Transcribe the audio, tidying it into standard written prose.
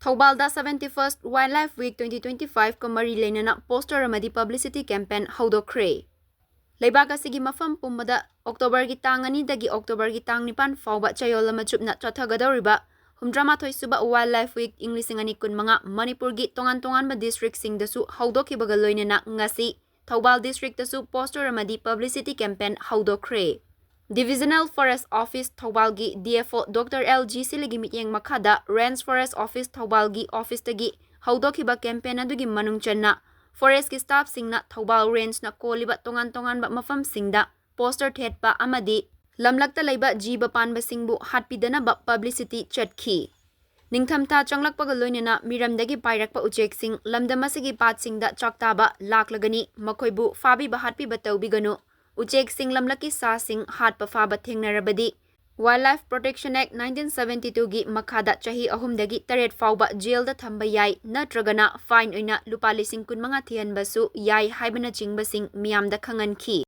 Thoubal 71st Wildlife Week 2025 ka mari leina poster amadi publicity campaign Houdokhre. Leibak asigi mafam pummada October gi tang 2 dagi October gi tang 9 fauba chayol lama chupna chathagadoriba 13 suba Wildlife Week English ani kun mga Manipur gi tongan-tongan ba district sing dasu haudokibaga loinena ngasi Thoubal district dasu poster amadi publicity campaign Houdokhre. Divisional Forest Office Thoubal gi DFO Dr. LG siligi mityeng makada Range Forest Office Thoubal gi office tagi haudokiba campaign adugi manung channa forest ki staff singna Thoubal range na koliba tongan-tongan ba mafam singda poster thetpa amadi lamlakta laiba jiba panba singbu hatpidana ba publicity chatki. Ningthamta changlakpaga loinena miramdagi pairakpa ujek sing lamdamasigi pat singda chaktaba laklagani makoibu fabi ba hatpi ba tawbigano ujek sing lamlaki sa sing hatpa faba thengnarabadi Wildlife Protection Act 1972 gi makhada chahi ahumdagi taret fauba jail da thamba yai natragana fine oina lupa lising kun mga thian basu yai haibana chingbasing miyamda khangan ki.